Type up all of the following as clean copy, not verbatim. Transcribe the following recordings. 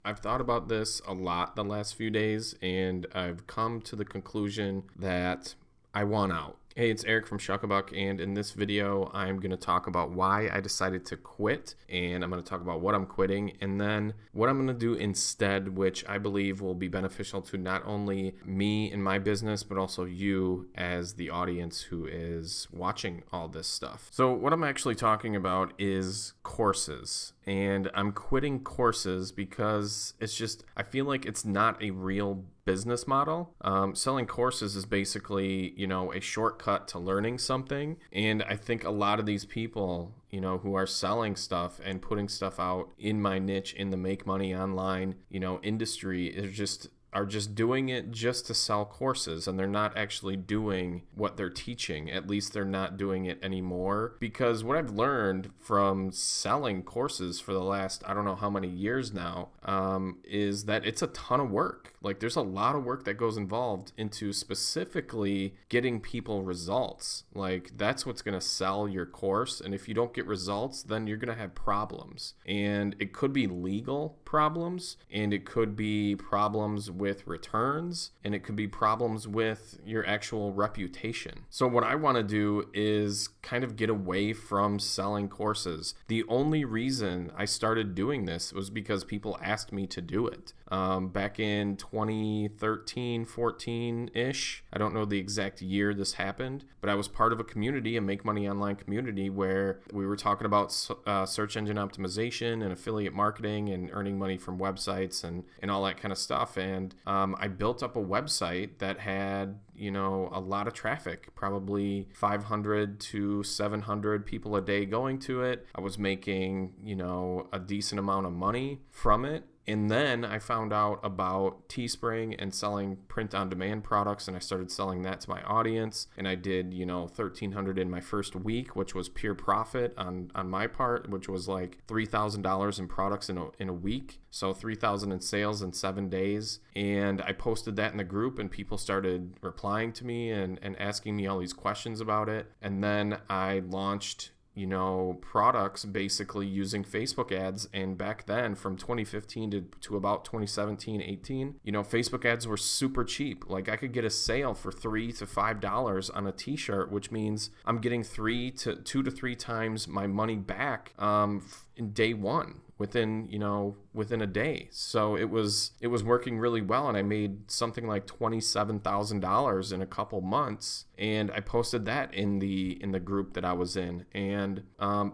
I've thought about this a lot the last few days, and I've come to the conclusion that I want out. Hey, it's Eric from Shuckabuck, and in this video, I'm going to talk about why I decided to quit, and I'm going to talk about what I'm quitting, and then what I'm going to do instead, which I believe will be beneficial to not only me and my business, but also you as the audience who is watching all this stuff. So what I'm actually talking about is courses. And I'm quitting courses because I feel like it's not a real business model. Selling courses is basically, a shortcut to learning something. And I think a lot of these people, who are selling stuff and putting stuff out in my niche in the make money online, industry are just doing it just to sell courses, and they're not actually doing what they're teaching. At least they're not doing it anymore, because what I've learned from selling courses for the last I don't know how many years now is that it's a ton of work. Like, there's a lot of work that goes involved into specifically getting people results. Like, that's what's going to sell your course, and if you don't get results, then you're going to have problems. And it could be legal problems, and it could be problems with returns, and it could be problems with your actual reputation. So what I want to do is kind of get away from selling courses. The only reason I started doing this was because people asked me to do it. Back in 2013, 14-ish. I don't know the exact year this happened, but I was part of a community, a Make Money Online community, where we were talking about search engine optimization and affiliate marketing and earning money from websites and all that kind of stuff. And I built up a website that had a lot of traffic, probably 500 to 700 people a day going to it. I was making, a decent amount of money from it. And then I found out about Teespring and selling print-on-demand products, and I started selling that to my audience. And I did, $1,300 in my first week, which was pure profit on my part, which was like $3,000 in products in a week. So $3,000 in sales in 7 days. And I posted that in the group, and people started replying to me and asking me all these questions about it. And then I launched products basically using Facebook ads. And back then, from 2015 to about 2017, 18, Facebook ads were super cheap. Like, I could get a sale for $3 to $5 on a t-shirt, which means I'm getting 2 to 3 times my money back in day one, within a day. So it was working really well, and I made something like $27,000 in a couple months. And I posted that in the group that I was in, and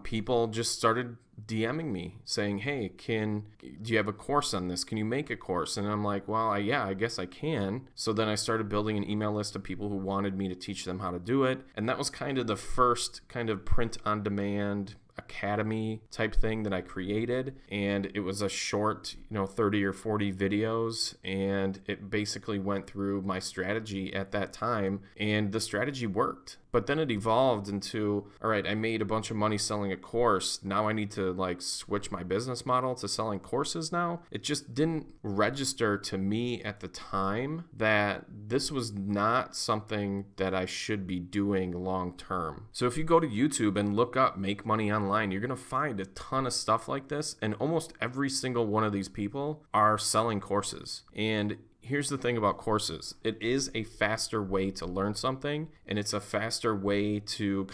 people just started DMing me saying, hey, do you have a course on this? Can you make a course? And I'm like, well, yeah, I guess I can. So then I started building an email list of people who wanted me to teach them how to do it. And that was kind of the first kind of print on demand academy type thing that I created. And it was a short 30 or 40 videos, and it basically went through my strategy at that time, and the strategy worked. But then it evolved into, all right, I made a bunch of money selling a course. Now I need to switch my business model to selling courses now. It just didn't register to me at the time that this was not something that I should be doing long term. So if you go to YouTube and look up Make Money Online, you're going to find a ton of stuff like this. And almost every single one of these people are selling courses. And here's the thing about courses. It is a faster way to learn something, and it's a faster way to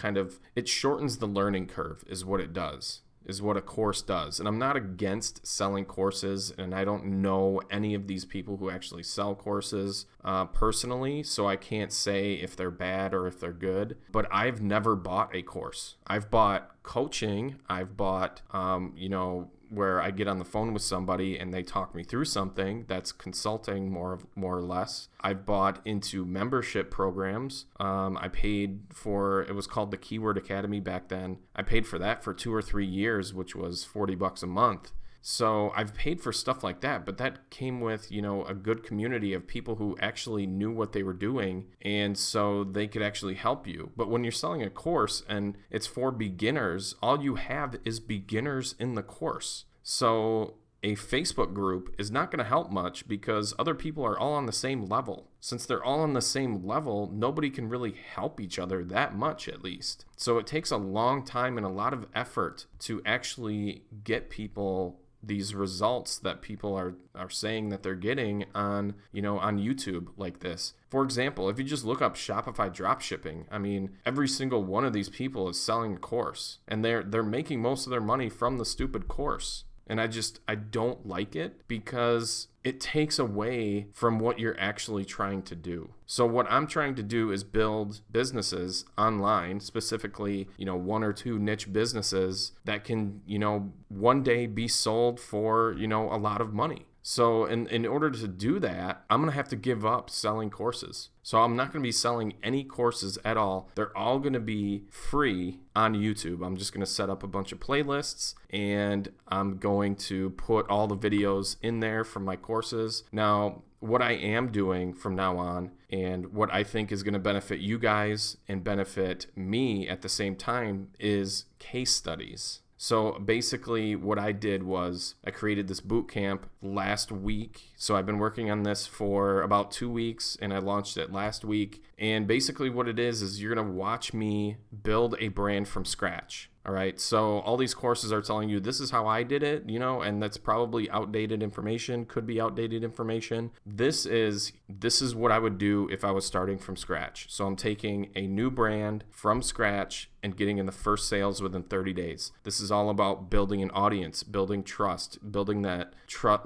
it shortens the learning curve is what it does, is what a course does. And I'm not against selling courses, and I don't know any of these people who actually sell courses personally, so I can't say if they're bad or if they're good. But I've never bought a course. I've bought coaching. I've bought, where I get on the phone with somebody and they talk me through something. That's consulting more or less. I've bought into membership programs. I paid for, it was called the Keyword Academy back then. I paid for that for 2 or 3 years, which was $40 a month. So I've paid for stuff like that, but that came with, a good community of people who actually knew what they were doing, and so they could actually help you. But when you're selling a course and it's for beginners, all you have is beginners in the course. So a Facebook group is not going to help much because other people are all on the same level. Since they're all on the same level, nobody can really help each other that much, at least. So it takes a long time and a lot of effort to actually get people these results that people are saying that they're getting on, on YouTube like this. For example, if you just look up Shopify dropshipping, I mean, every single one of these people is selling a course, and they're making most of their money from the stupid course. And I don't like it because it takes away from what you're actually trying to do. So what I'm trying to do is build businesses online, specifically, one or two niche businesses that can, one day be sold for, a lot of money. So in order to do that, I'm going to have to give up selling courses. So I'm not going to be selling any courses at all. They're all going to be free on YouTube. I'm just going to set up a bunch of playlists, and I'm going to put all the videos in there from my courses. Now, what I am doing from now on, and what I think is going to benefit you guys and benefit me at the same time, is case studies. So basically what I did was I created this boot camp last week. So I've been working on this for about 2 weeks, and I launched it last week. And basically what it is you're going to watch me build a brand from scratch. All right. So all these courses are telling you this is how I did it, and that's probably outdated information, could be outdated information. This is what I would do if I was starting from scratch. So I'm taking a new brand from scratch and getting in the first sales within 30 days. This is all about building an audience, building trust, building that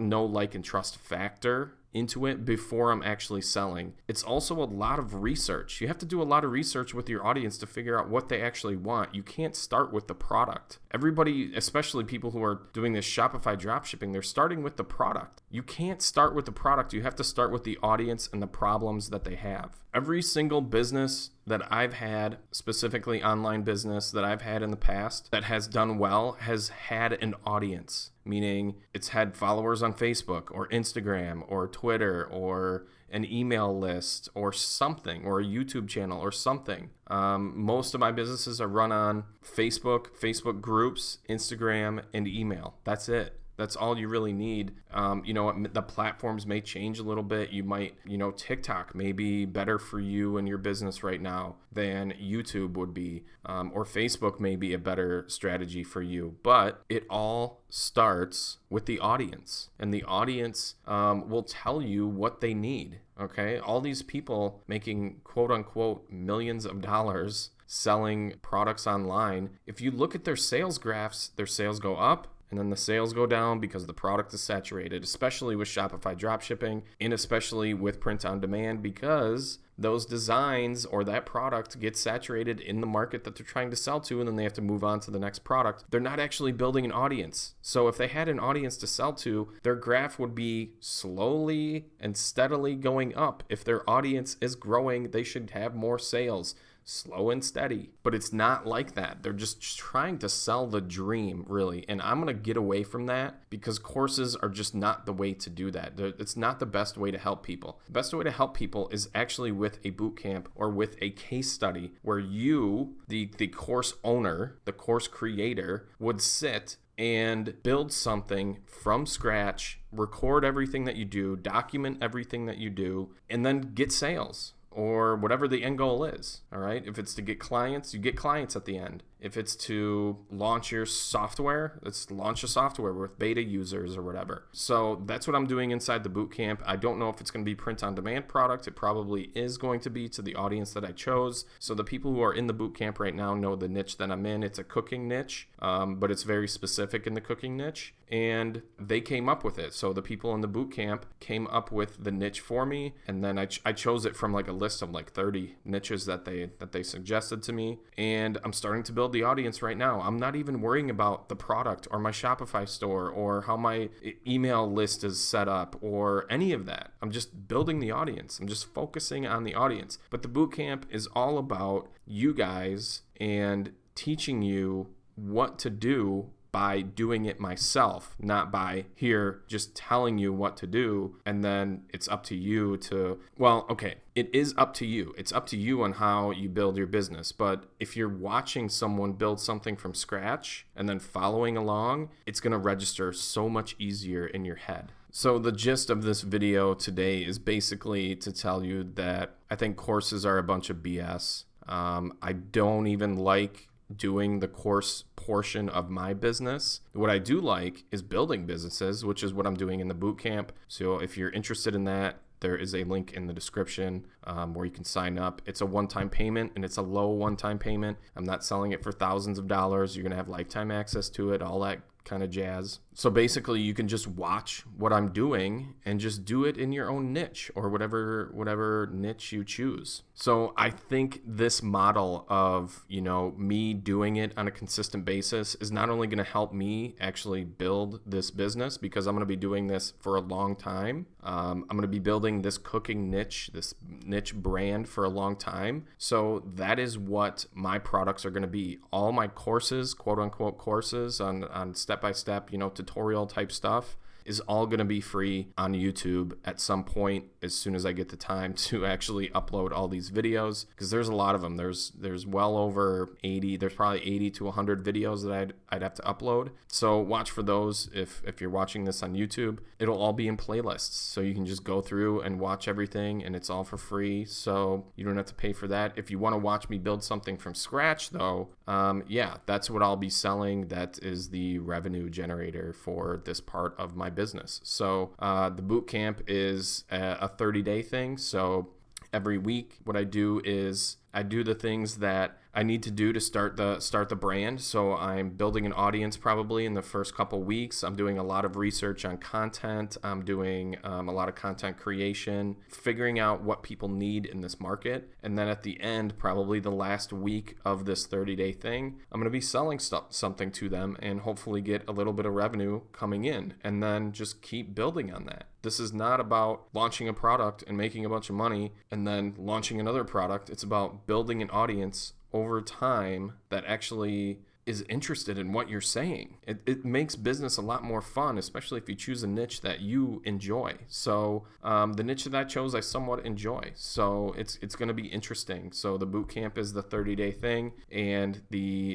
know, like, and trust factor into it before I'm actually selling. It's also a lot of research. You have to do a lot of research with your audience to figure out what they actually want. You can't start with the product. Everybody, especially people who are doing this Shopify dropshipping, they're starting with the product. You can't start with the product. You have to start with the audience and the problems that they have. Every single business that I've had, specifically online business that I've had in the past that has done well, has had an audience, meaning it's had followers on Facebook or Instagram or Twitter or an email list or something, or a YouTube channel or something. Most of my businesses are run on Facebook groups, Instagram, and email. That's it. That's all you really need. The platforms may change a little bit. You might, TikTok may be better for you and your business right now than YouTube would be, or Facebook may be a better strategy for you. But it all starts with the audience, and the audience will tell you what they need. Okay, all these people making quote unquote millions of dollars selling products online. If you look at their sales graphs, their sales go up, and then the sales go down because the product is saturated, especially with Shopify dropshipping, and especially with print on demand, because those designs or that product gets saturated in the market that they're trying to sell to, and then they have to move on to the next product. They're not actually building an audience. So if they had an audience to sell to, their graph would be slowly and steadily going up. If their audience is growing, they should have more sales. Slow and steady, but it's not like that. They're just trying to sell the dream, really. And I'm going to get away from that because courses are just not the way to do that. It's not the best way to help people. The best way to help people is actually with a boot camp or with a case study where you, the course owner, the course creator, would sit and build something from scratch, record everything that you do, document everything that you do, and then get sales. Or whatever the end goal is, all right? If it's to get clients, you get clients at the end. If it's to launch your software, let's launch a software with beta users or whatever. So that's what I'm doing inside the bootcamp. I don't know if it's going to be print-on-demand product. It probably is going to be to the audience that I chose. So the people who are in the bootcamp right now know the niche that I'm in. It's a cooking niche, but it's very specific in the cooking niche. And they came up with it. So the people in the bootcamp came up with the niche for me, and then I chose it from like a list of like 30 niches that they suggested to me. And I'm starting to build the audience right now. I'm not even worrying about the product or my Shopify store or how my email list is set up or any of that. I'm just building the audience. I'm just focusing on the audience. But the bootcamp is all about you guys and teaching you what to do by doing it myself, not by here just telling you what to do, and then it's up to you to, well, okay, it is up to you. It's up to you on how you build your business. But if you're watching someone build something from scratch and then following along, it's going to register so much easier in your head. So the gist of this video today is basically to tell you that I think courses are a bunch of BS. I don't even like doing the course portion of my business. What I do like is building businesses, which is what I'm doing in the bootcamp. So if you're interested in that, there is a link in the description where you can sign up. It's a one-time payment, and it's a low one-time payment. I'm not selling it for thousands of dollars. You're going to have lifetime access to it, all that kind of jazz. So basically, you can just watch what I'm doing and just do it in your own niche or whatever niche you choose. So I think this model of, me doing it on a consistent basis is not only going to help me actually build this business, because I'm going to be doing this for a long time. I'm going to be building this cooking niche, this niche brand for a long time. So that is what my products are going to be. All my courses, quote unquote courses on step-by-step, tutorial type stuff, is all going to be free on YouTube at some point as soon as I get the time to actually upload all these videos, because there's a lot of them. There's well over 80. There's probably 80 to 100 videos that I'd have to upload. So watch for those. If you're watching this on YouTube, it'll all be in playlists, so you can just go through and watch everything, and it's all for free, so you don't have to pay for that. If you want to watch me build something from scratch, though, that's what I'll be selling. That is the revenue generator for this part of my business. So the boot camp is a 30-day thing. So every week, what I do is I do the things that I need to do to start the brand. So I'm building an audience probably in the first couple weeks. I'm doing a lot of research on content. I'm doing a lot of content creation, figuring out what people need in this market. And then at the end, probably the last week of this 30-day thing, I'm going to be selling something to them and hopefully get a little bit of revenue coming in, and then just keep building on that. This is not about launching a product and making a bunch of money and then launching another product. It's about building an audience over time that actually is interested in what you're saying. It makes business a lot more fun, especially if you choose a niche that you enjoy. So the niche that I chose, I somewhat enjoy. So it's going to be interesting. So the boot camp is the 30-day thing, and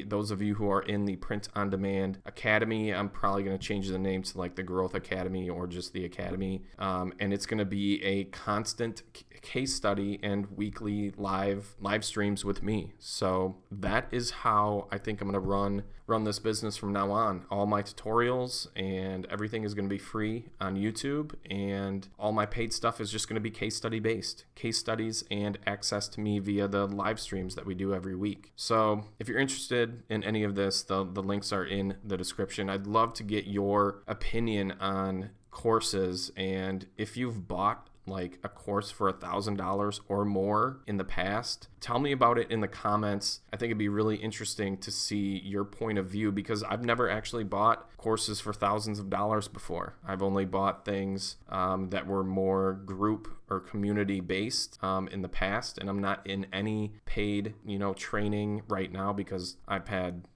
those of you who are in the Print on Demand Academy, I'm probably going to change the name to like the Growth Academy or just the Academy. And it's going to be a constant case study and weekly live streams with me. So that is how I think I'm going to run this business from now on. All my tutorials and everything is going to be free on YouTube, and all my paid stuff is just going to be case study based. Case studies and access to me via the live streams that we do every week. So if you're interested in any of this, the links are in the description. I'd love to get your opinion on courses, and if you've bought like a course for $1,000 or more in the past, tell me about it in the comments. I think it'd be really interesting to see your point of view, because I've never actually bought courses for thousands of dollars before. I've only bought things that were more group or community based in the past, and I'm not in any paid training right now, because I've had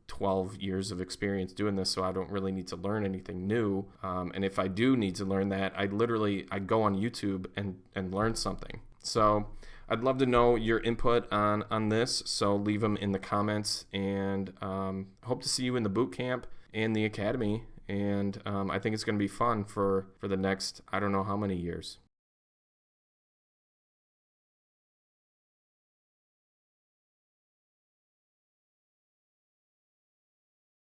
12 years of experience doing this, so I don't really need to learn anything new. And if I do need to learn that, I go on YouTube and learn something. So I'd love to know your input on this, so leave them in the comments, and hope to see you in the boot camp and the academy. And I think it's going to be fun for the next, I don't know how many years.